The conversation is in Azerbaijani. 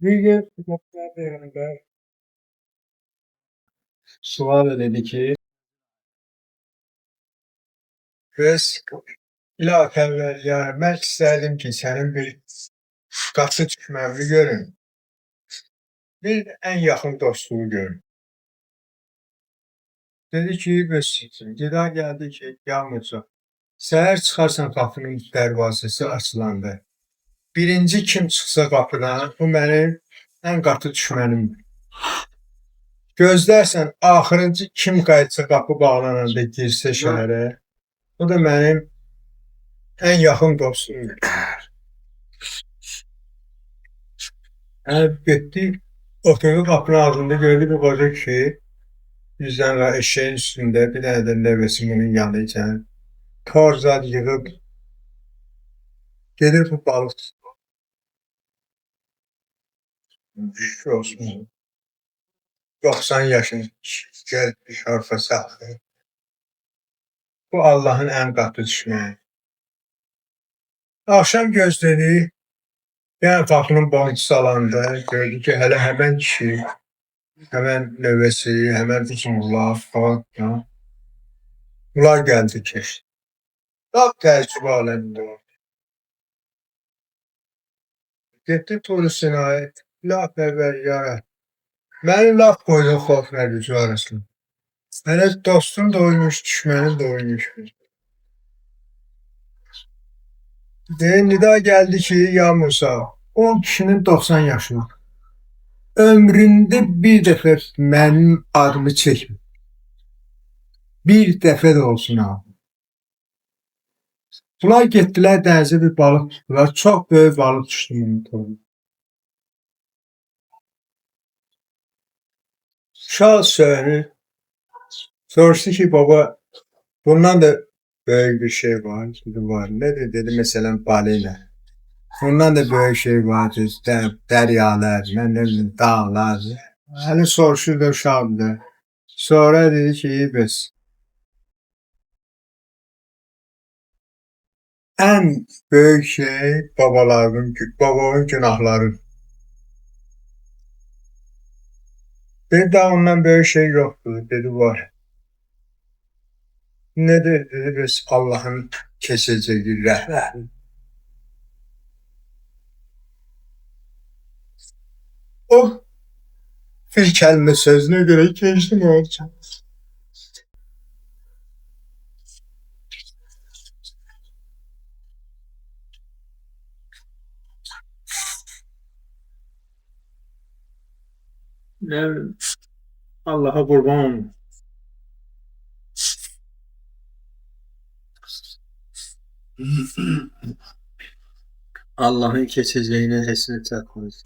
Bir gün Peygamber Peygamber sual dedi ki, "Bəs İlahi Əvvəl, yəni mən istərdim ki, sənin bir qatı düşmənini görüm, bir ən yaxın dostunu görüm." Dedi ki, "Bəs Gida gəldi ki, ya Musa, səhər çıxarsan qapının dərvazəsi açılanda, birinci kim çıxsa qapıdan, bu mənim ən qatı düşmənimdir. Gözlərsən axırıncı kim qayıtsa qapı bağlananda girsə şəhərə, o da mənim ən yaxın dostumdur." Getdi, oturdu qapının ağzında, gördü bir qoca kişi, yüzdən və eşeğin üstündə, bir dənə də nəvəsi bunun yanıyken, tor zad yığıb, gedir bu balıq tutur. Şükür olsun. 90 yaşın gəl bir şarfa saxlayır. Bu Allahın ən qatı düşməni. Axşam gözlədi, yəni qapının boyuntusu alanda gördü ki, hələ həmən kişi, həmən nəvəsi, həmən Fizullah falan, bunlar gəldi keçdi. Lap təəccüb aləmində oldu. Getdi Tur Sinaya, lap əvvəl yara. Məni lap qoydu xof və rücu arasına. Hələ dostum da oymuş, düşmənim də oymuş. Nida geldi ki, ya Musa, o kişinin 90 yaşı var. Ömründə bir dəfə mənim adımı çəkmir. Bir dəfə də olsun abi. Bunlar getdilər dənizə bir balıq tutdular. Çox böyük balıq düşdü bunun toruna. Uşaq söylenir. Soruşdu ki, baba, bundan da böyük bir şey var. Dedi, var. Nedir? Dedi, mesela balina. Bundan da böyük şey var. Deryalar, ne bileyim, dağlar. Hani soruşurdu uşağımda. Sonra dedi ki, biz en büyük şey babamın günahları. Dedi, daha ondan büyük şey yoktu. Dedi, var. Nedir? Dedi, biz Allah'ın keseceği rəhmət. O bir kelime sözüne göre geçtim olacak. Yani Allah'a kurban olun. Allah'ın keçeceğine hesret etmez.